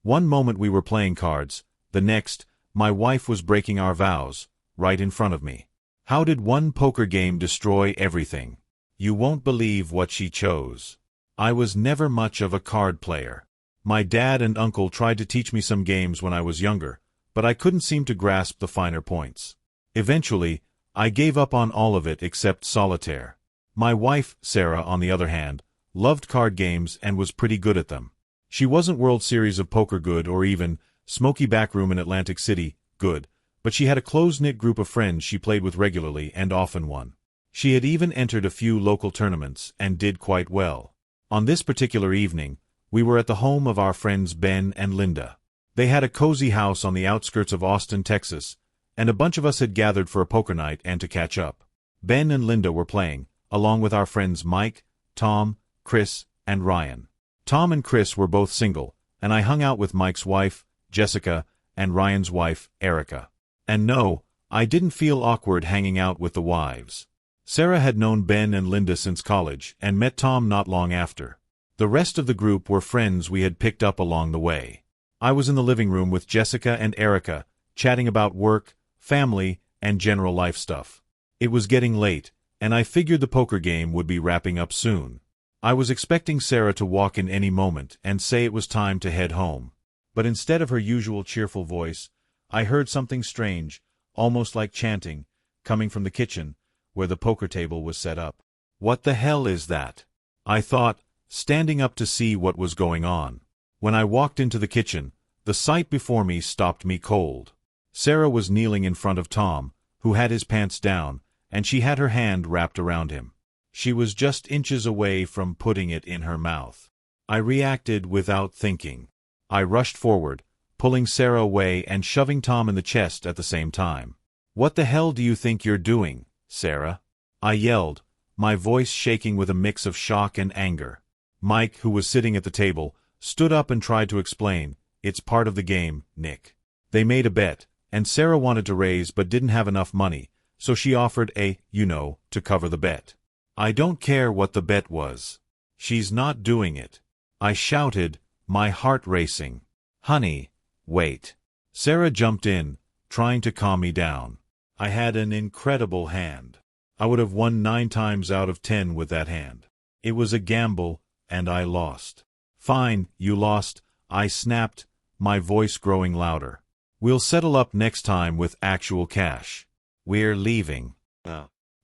One moment we were playing cards, the next, my wife was breaking our vows, right in front of me. How did one poker game destroy everything? You won't believe what she chose. I was never much of a card player. My dad and uncle tried to teach me some games when I was younger, but I couldn't seem to grasp the finer points. Eventually, I gave up on all of it except solitaire. My wife, Sarah, on the other hand, loved card games and was pretty good at them. She wasn't World Series of Poker good or even Smoky Backroom in Atlantic City good, but she had a close-knit group of friends she played with regularly and often won. She had even entered a few local tournaments and did quite well. On this particular evening, we were at the home of our friends Ben and Linda. They had a cozy house on the outskirts of Austin, Texas, and a bunch of us had gathered for a poker night and to catch up. Ben and Linda were playing, along with our friends Mike, Tom, Chris, and Ryan. Tom and Chris were both single, and I hung out with Mike's wife, Jessica, and Ryan's wife, Erica. And no, I didn't feel awkward hanging out with the wives. Sarah had known Ben and Linda since college and met Tom not long after. The rest of the group were friends we had picked up along the way. I was in the living room with Jessica and Erica, chatting about work, family, and general life stuff. It was getting late, and I figured the poker game would be wrapping up soon. I was expecting Sarah to walk in any moment and say it was time to head home. But instead of her usual cheerful voice, I heard something strange, almost like chanting, coming from the kitchen, where the poker table was set up. What the hell is that? I thought, standing up to see what was going on. When I walked into the kitchen, the sight before me stopped me cold. Sarah was kneeling in front of Tom, who had his pants down, and she had her hand wrapped around him. She was just inches away from putting it in her mouth. I reacted without thinking. I rushed forward, pulling Sarah away and shoving Tom in the chest at the same time. "What the hell do you think you're doing, Sarah?" I yelled, my voice shaking with a mix of shock and anger. Mike, who was sitting at the table, stood up and tried to explain, "It's part of the game, Nick. They made a bet, and Sarah wanted to raise but didn't have enough money, so she offered to cover the bet. I don't care what the bet was. She's not doing it." I shouted, my heart racing. "Honey, wait." Sarah jumped in, trying to calm me down. I had an incredible hand. I would have won 9 times out of 10 with that hand. It was a gamble, and I lost. "Fine, you lost," I snapped, my voice growing louder. "We'll settle up next time with actual cash. We're leaving."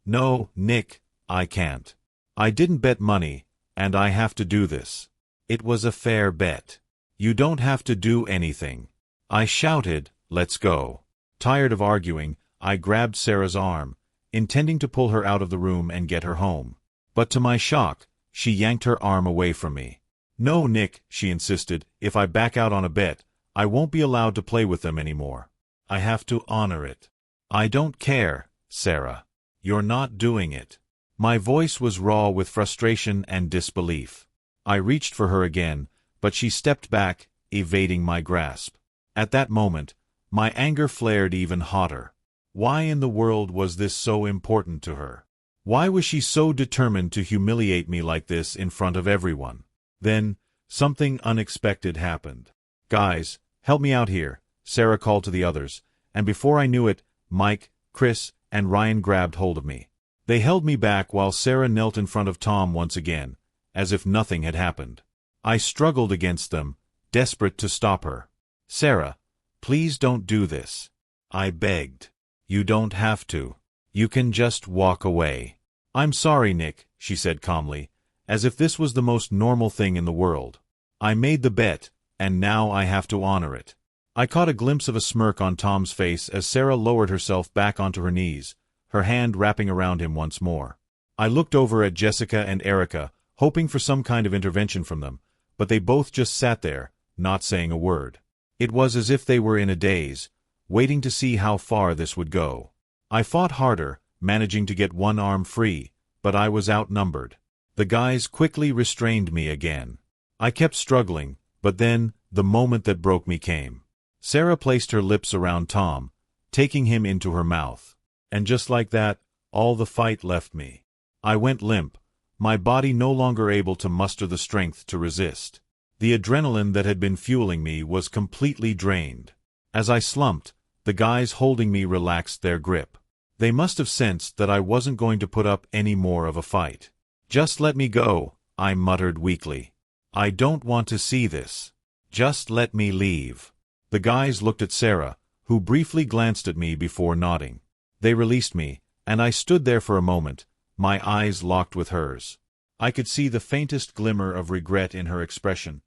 "No, Nick, I can't. I didn't bet money, and I have to do this. It was a fair bet. You don't have to do anything." I shouted, "Let's go." Tired of arguing, I grabbed Sarah's arm, intending to pull her out of the room and get her home. But to my shock, she yanked her arm away from me. "No, Nick," she insisted, "if I back out on a bet, I won't be allowed to play with them anymore. I have to honor it." "I don't care, Sarah. You're not doing it." My voice was raw with frustration and disbelief. I reached for her again, but she stepped back, evading my grasp. At that moment, my anger flared even hotter. Why in the world was this so important to her? Why was she so determined to humiliate me like this in front of everyone? Then, something unexpected happened. "Guys, help me out here," Sarah called to the others, and before I knew it, Mike, Chris, and Ryan grabbed hold of me. They held me back while Sarah knelt in front of Tom once again, as if nothing had happened. I struggled against them, desperate to stop her. "Sarah, please don't do this," I begged. "You don't have to. You can just walk away." "I'm sorry, Nick," she said calmly, as if this was the most normal thing in the world. "I made the bet, and now I have to honor it." I caught a glimpse of a smirk on Tom's face as Sarah lowered herself back onto her knees, her hand wrapping around him once more. I looked over at Jessica and Erica, hoping for some kind of intervention from them, but they both just sat there, not saying a word. It was as if they were in a daze, waiting to see how far this would go. I fought harder, managing to get one arm free, but I was outnumbered. The guys quickly restrained me again. I kept struggling, but then, the moment that broke me came. Sarah placed her lips around Tom, taking him into her mouth. And just like that, all the fight left me. I went limp, my body no longer able to muster the strength to resist. The adrenaline that had been fueling me was completely drained. As I slumped, the guys holding me relaxed their grip. They must have sensed that I wasn't going to put up any more of a fight. "Just let me go," I muttered weakly. "I don't want to see this. Just let me leave." The guys looked at Sarah, who briefly glanced at me before nodding. They released me, and I stood there for a moment, my eyes locked with hers. I could see the faintest glimmer of regret in her expression,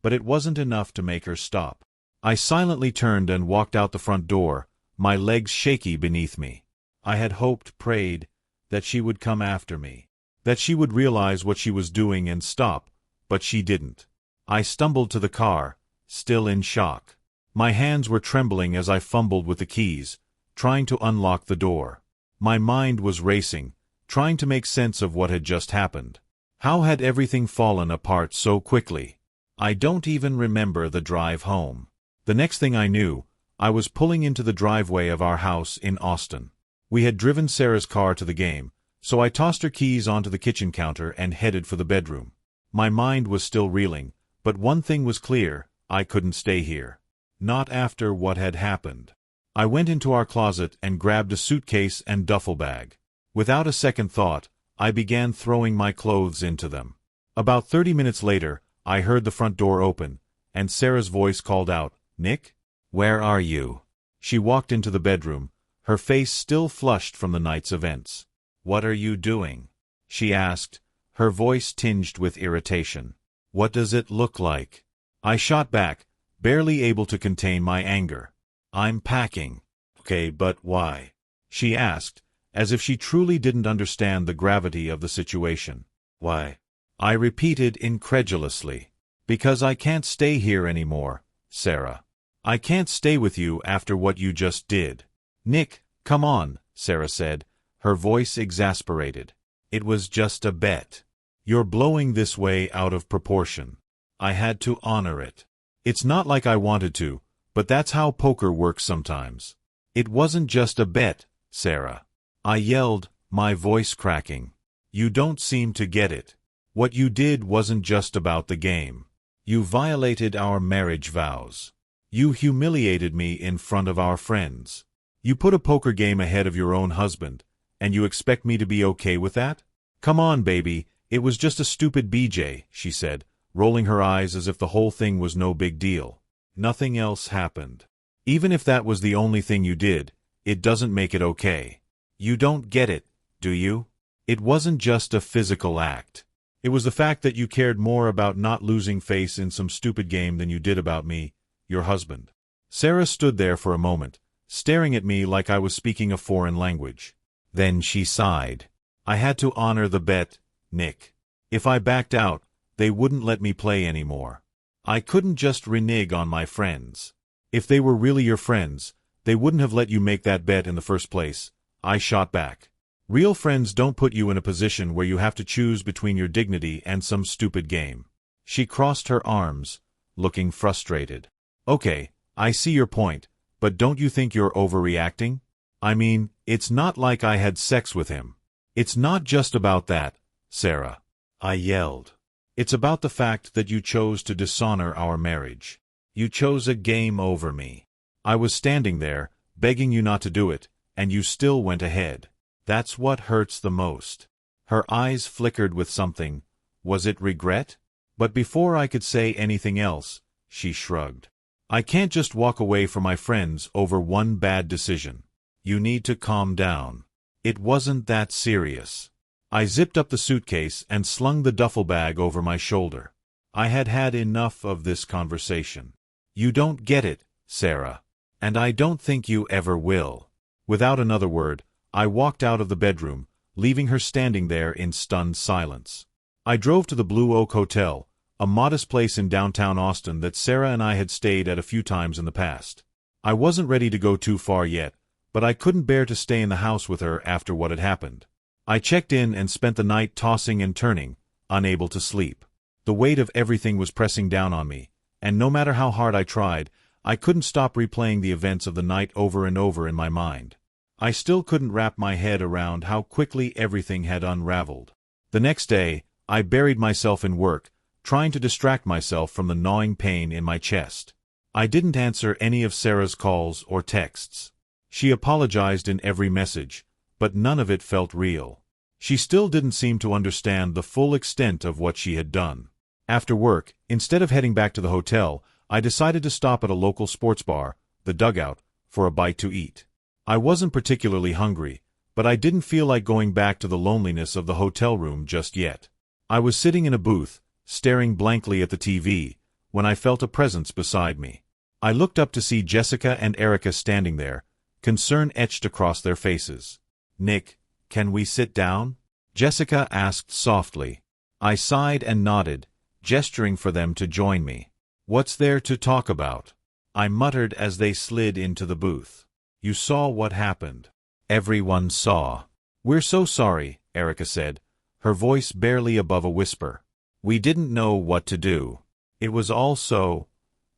but it wasn't enough to make her stop. I silently turned and walked out the front door, my legs shaky beneath me. I had hoped, prayed, that she would come after me, that she would realize what she was doing and stop, but she didn't. I stumbled to the car, still in shock. My hands were trembling as I fumbled with the keys, trying to unlock the door. My mind was racing, trying to make sense of what had just happened. How had everything fallen apart so quickly? I don't even remember the drive home. The next thing I knew, I was pulling into the driveway of our house in Austin. We had driven Sarah's car to the game, so I tossed her keys onto the kitchen counter and headed for the bedroom. My mind was still reeling, but one thing was clear: I couldn't stay here. Not after what had happened. I went into our closet and grabbed a suitcase and duffel bag. Without a second thought, I began throwing my clothes into them. About 30 minutes later, I heard the front door open, and Sarah's voice called out, "Nick? Where are you?" She walked into the bedroom, her face still flushed from the night's events. "What are you doing?" she asked, her voice tinged with irritation. "What does it look like?" I shot back, barely able to contain my anger. "I'm packing." "Okay, but why?" she asked, as if she truly didn't understand the gravity of the situation. "Why?" I repeated incredulously. "Because I can't stay here anymore, Sarah. I can't stay with you after what you just did." "Nick, come on," Sarah said, her voice exasperated. "It was just a bet. You're blowing this way out of proportion. I had to honor it. It's not like I wanted to, but that's how poker works sometimes." "It wasn't just a bet, Sarah," I yelled, my voice cracking. "You don't seem to get it. What you did wasn't just about the game. You violated our marriage vows. You humiliated me in front of our friends. You put a poker game ahead of your own husband, and you expect me to be okay with that? Come on, baby, it was just a stupid BJ," she said, rolling her eyes as if the whole thing was no big deal. "Nothing else happened. Even if that was the only thing you did, it doesn't make it okay. You don't get it, do you? It wasn't just a physical act. It was the fact that you cared more about not losing face in some stupid game than you did about me, your husband." Sarah stood there for a moment, staring at me like I was speaking a foreign language. Then she sighed. "I had to honor the bet, Nick. If I backed out, they wouldn't let me play anymore. I couldn't just renege on my friends. If they were really your friends, they wouldn't have let you make that bet in the first place," I shot back. "Real friends don't put you in a position where you have to choose between your dignity and some stupid game." She crossed her arms, looking frustrated. "Okay, I see your point, but don't you think you're overreacting? I mean, it's not like I had sex with him. It's not just about that, Sarah," I yelled. "It's about the fact that you chose to dishonor our marriage. You chose a game over me. I was standing there, begging you not to do it, and you still went ahead. That's what hurts the most." Her eyes flickered with something. Was it regret? But before I could say anything else, she shrugged. "I can't just walk away from my friends over one bad decision. You need to calm down. It wasn't that serious." I zipped up the suitcase and slung the duffel bag over my shoulder. I had had enough of this conversation. "You don't get it, Sarah. And I don't think you ever will." Without another word, I walked out of the bedroom, leaving her standing there in stunned silence. I drove to the Blue Oak Hotel, a modest place in downtown Austin that Sarah and I had stayed at a few times in the past. I wasn't ready to go too far yet, but I couldn't bear to stay in the house with her after what had happened. I checked in and spent the night tossing and turning, unable to sleep. The weight of everything was pressing down on me, and no matter how hard I tried, I couldn't stop replaying the events of the night over and over in my mind. I still couldn't wrap my head around how quickly everything had unraveled. The next day, I buried myself in work, trying to distract myself from the gnawing pain in my chest. I didn't answer any of Sarah's calls or texts. She apologized in every message, but none of it felt real. She still didn't seem to understand the full extent of what she had done. After work, instead of heading back to the hotel, I decided to stop at a local sports bar, the Dugout, for a bite to eat. I wasn't particularly hungry, but I didn't feel like going back to the loneliness of the hotel room just yet. I was sitting in a booth, staring blankly at the TV, when I felt a presence beside me. I looked up to see Jessica and Erica standing there, concern etched across their faces. "Nick, can we sit down?" Jessica asked softly. I sighed and nodded, gesturing for them to join me. "What's there to talk about?" I muttered as they slid into the booth. "You saw what happened." Everyone saw. "We're so sorry," Erica said, her voice barely above a whisper. "We didn't know what to do. It was all so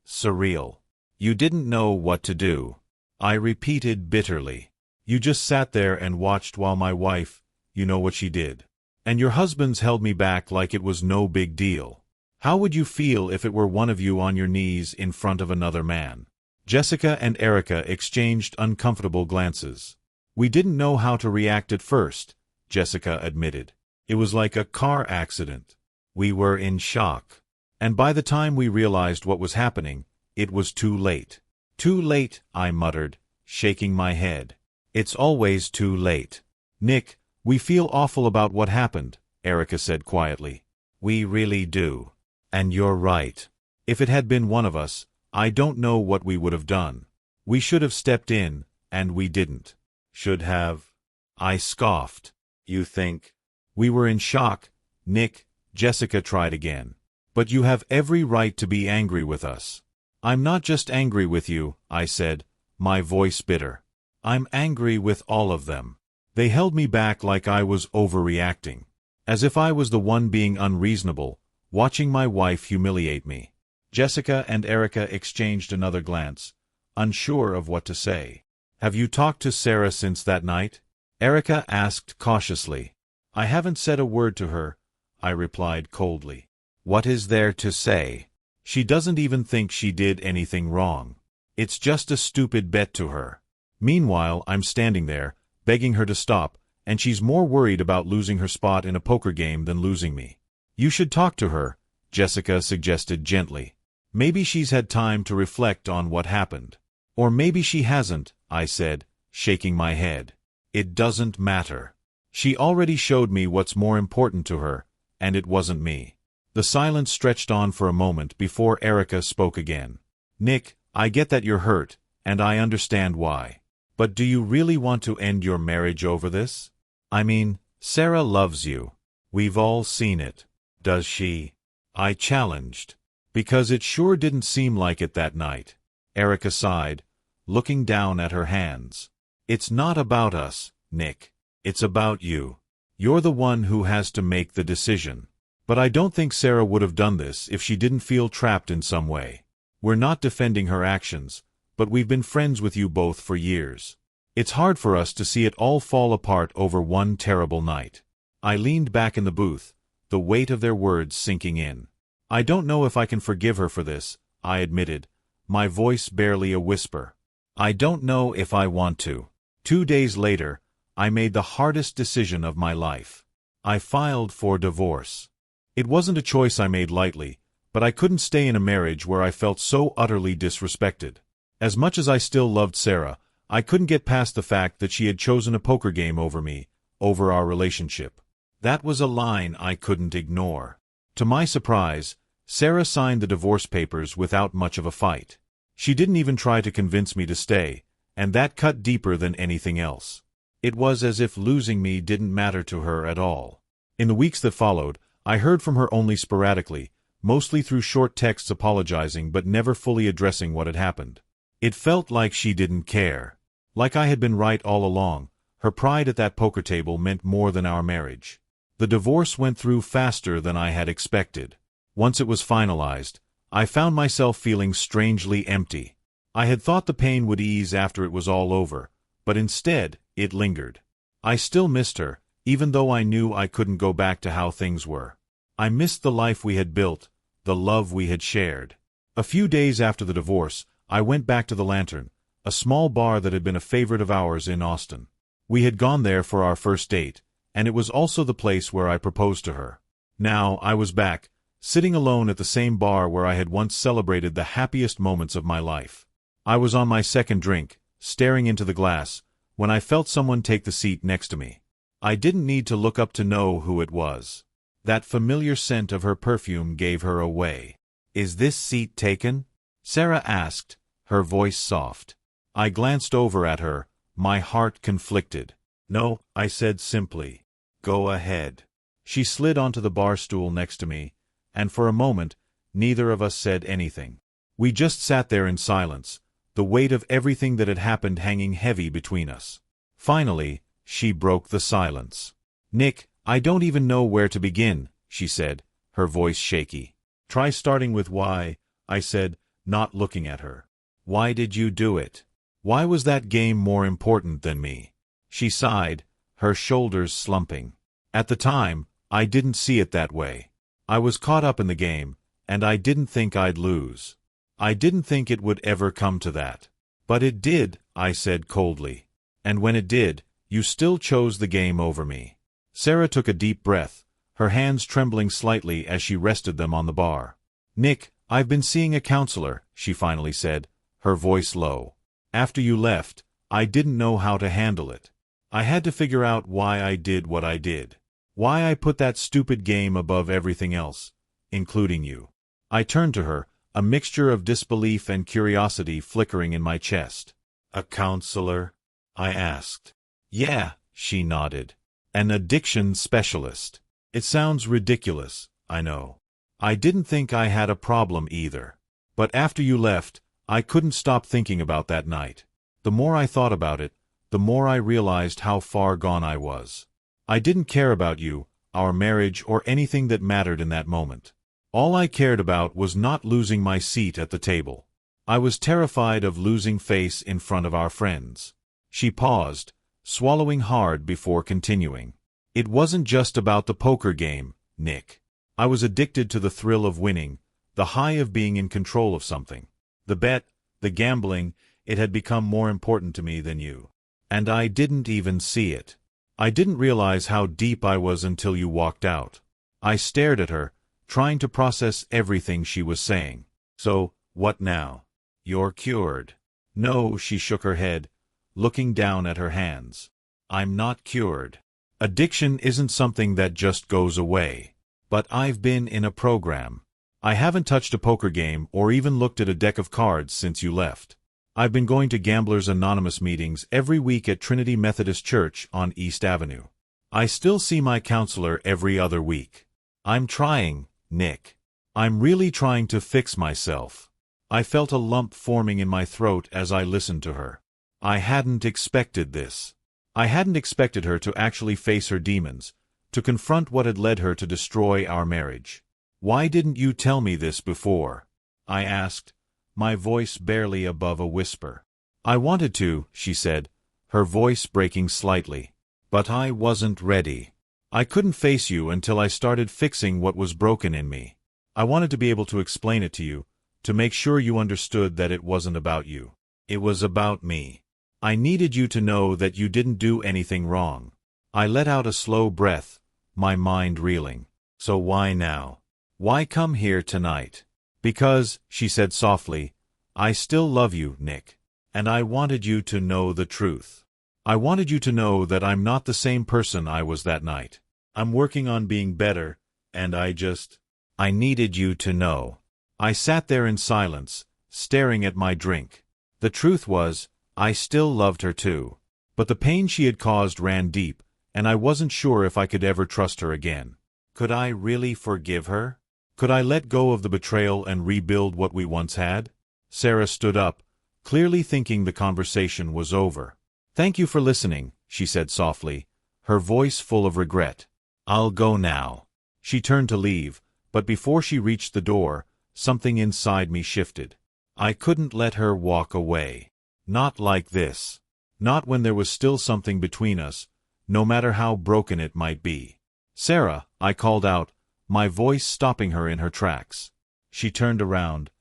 surreal." "You didn't know what to do," I repeated bitterly. "You just sat there and watched while my wife, you know what she did. And your husbands held me back like it was no big deal. How would you feel if it were one of you on your knees in front of another man?" Jessica and Erica exchanged uncomfortable glances. "We didn't know how to react at first," Jessica admitted. "It was like a car accident. We were in shock. And by the time we realized what was happening, it was too late." "Too late," I muttered, shaking my head. "It's always too late." "Nick, we feel awful about what happened," Erica said quietly. "We really do. And you're right. If it had been one of us, I don't know what we would have done. We should have stepped in, and we didn't." "Should have?" I scoffed. "You think?" "We were in shock, Nick," Jessica tried again. "But you have every right to be angry with us." "I'm not just angry with you," I said, my voice bitter. "I'm angry with all of them. They held me back like I was overreacting. As if I was the one being unreasonable, watching my wife humiliate me." Jessica and Erica exchanged another glance, unsure of what to say. "Have you talked to Sarah since that night?" Erica asked cautiously. "I haven't said a word to her," I replied coldly. "What is there to say? She doesn't even think she did anything wrong. It's just a stupid bet to her." Meanwhile, I'm standing there, begging her to stop, and she's more worried about losing her spot in a poker game than losing me. "You should talk to her," Jessica suggested gently. "Maybe she's had time to reflect on what happened." "Or maybe she hasn't," I said, shaking my head. "It doesn't matter. She already showed me what's more important to her, and it wasn't me." The silence stretched on for a moment before Erica spoke again. "Nick, I get that you're hurt, and I understand why. But do you really want to end your marriage over this? I mean, Sarah loves you. We've all seen it. Does she?" I challenged. "Because it sure didn't seem like it that night." Erica sighed, looking down at her hands. "It's not about us, Nick. It's about you. You're the one who has to make the decision. But I don't think Sarah would have done this if she didn't feel trapped in some way. We're not defending her actions, but we've been friends with you both for years. It's hard for us to see it all fall apart over one terrible night." I leaned back in the booth, the weight of their words sinking in. "I don't know if I can forgive her for this," I admitted, my voice barely a whisper. "I don't know if I want to." 2 days later, I made the hardest decision of my life. I filed for divorce. It wasn't a choice I made lightly, but I couldn't stay in a marriage where I felt so utterly disrespected. As much as I still loved Sarah, I couldn't get past the fact that she had chosen a poker game over me, over our relationship. That was a line I couldn't ignore. To my surprise, Sarah signed the divorce papers without much of a fight. She didn't even try to convince me to stay, and that cut deeper than anything else. It was as if losing me didn't matter to her at all. In the weeks that followed, I heard from her only sporadically, mostly through short texts apologizing but never fully addressing what had happened. It felt like she didn't care. Like I had been right all along, her pride at that poker table meant more than our marriage. The divorce went through faster than I had expected. Once it was finalized, I found myself feeling strangely empty. I had thought the pain would ease after it was all over, but instead, it lingered. I still missed her, even though I knew I couldn't go back to how things were. I missed the life we had built, the love we had shared. A few days after the divorce, I went back to the Lantern, a small bar that had been a favorite of ours in Austin. We had gone there for our first date, and it was also the place where I proposed to her. Now, I was back, sitting alone at the same bar where I had once celebrated the happiest moments of my life. I was on my second drink, staring into the glass, when I felt someone take the seat next to me. I didn't need to look up to know who it was. That familiar scent of her perfume gave her away. "Is this seat taken?" Sarah asked, her voice soft. I glanced over at her, my heart conflicted. "No," I said simply. "Go ahead." She slid onto the bar stool next to me, and for a moment, neither of us said anything. We just sat there in silence, the weight of everything that had happened hanging heavy between us. Finally, she broke the silence. "Nick, I don't even know where to begin," she said, her voice shaky. "Try starting with why," I said, not looking at her. "Why did you do it? Why was that game more important than me?" She sighed, her shoulders slumping. "At the time, I didn't see it that way. I was caught up in the game, and I didn't think I'd lose. I didn't think it would ever come to that. But it did," I said coldly. "And when it did, you still chose the game over me." Sarah took a deep breath, her hands trembling slightly as she rested them on the bar. "Nick, I've been seeing a counselor," she finally said, her voice low. "After you left, I didn't know how to handle it. I had to figure out why I did what I did. Why I put that stupid game above everything else, including you." I turned to her, a mixture of disbelief and curiosity flickering in my chest. "A counselor?" I asked. "Yeah," she nodded. "An addiction specialist. It sounds ridiculous, I know. I didn't think I had a problem either. But after you left, I couldn't stop thinking about that night. The more I thought about it, the more I realized how far gone I was. I didn't care about you, our marriage, or anything that mattered in that moment. All I cared about was not losing my seat at the table. I was terrified of losing face in front of our friends." She paused, swallowing hard before continuing. "It wasn't just about the poker game, Nick. I was addicted to the thrill of winning, the high of being in control of something. The bet, the gambling, it had become more important to me than you. And I didn't even see it. I didn't realize how deep I was until you walked out." I stared at her, trying to process everything she was saying. "So, what now? You're cured?" "No," she shook her head, looking down at her hands. "I'm not cured. Addiction isn't something that just goes away. But I've been in a program. I haven't touched a poker game or even looked at a deck of cards since you left. I've been going to Gamblers Anonymous meetings every week at Trinity Methodist Church on East Avenue. I still see my counselor every other week. I'm trying, Nick. I'm really trying to fix myself." I felt a lump forming in my throat as I listened to her. I hadn't expected this. I hadn't expected her to actually face her demons, to confront what had led her to destroy our marriage. "Why didn't you tell me this before?" I asked, my voice barely above a whisper. "I wanted to," she said, her voice breaking slightly. "But I wasn't ready. I couldn't face you until I started fixing what was broken in me. I wanted to be able to explain it to you, to make sure you understood that it wasn't about you. It was about me. I needed you to know that you didn't do anything wrong." I let out a slow breath, my mind reeling. "So why now? Why come here tonight?" "Because," she said softly, "I still love you, Nick. And I wanted you to know the truth. I wanted you to know that I'm not the same person I was that night. I'm working on being better, and I needed you to know." I sat there in silence, staring at my drink. The truth was, I still loved her too. But the pain she had caused ran deep, and I wasn't sure if I could ever trust her again. Could I really forgive her? Could I let go of the betrayal and rebuild what we once had? Sarah stood up, clearly thinking the conversation was over. "Thank you for listening," she said softly, her voice full of regret. "I'll go now." She turned to leave, but before she reached the door, something inside me shifted. I couldn't let her walk away. Not like this. Not when there was still something between us, no matter how broken it might be. "Sarah," I called out, my voice stopping her in her tracks. She turned around,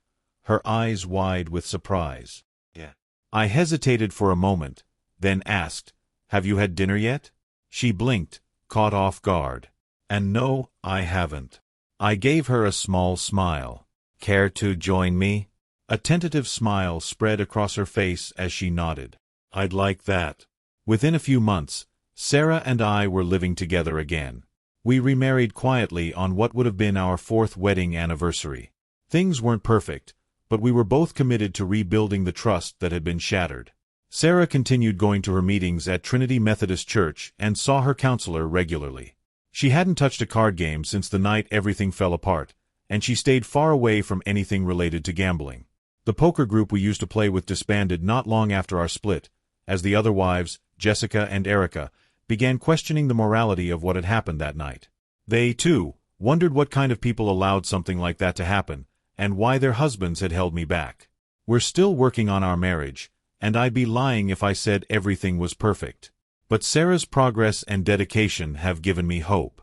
her eyes wide with surprise. Yeah. I hesitated for a moment, then asked, "Have you had dinner yet?" She blinked, caught off guard. "And no, I haven't." I gave her a small smile. "Care to join me?" A tentative smile spread across her face as she nodded. "I'd like that." Within a few months, Sarah and I were living together again. We remarried quietly on what would have been our 4th wedding anniversary. Things weren't perfect, but we were both committed to rebuilding the trust that had been shattered. Sarah continued going to her meetings at Trinity Methodist Church and saw her counselor regularly. She hadn't touched a card game since the night everything fell apart, and she stayed far away from anything related to gambling. The poker group we used to play with disbanded not long after our split, as the other wives, Jessica and Erica, began questioning the morality of what had happened that night. They, too, wondered what kind of people allowed something like that to happen, and why their husbands had held me back. We're still working on our marriage, and I'd be lying if I said everything was perfect. But Sarah's progress and dedication have given me hope.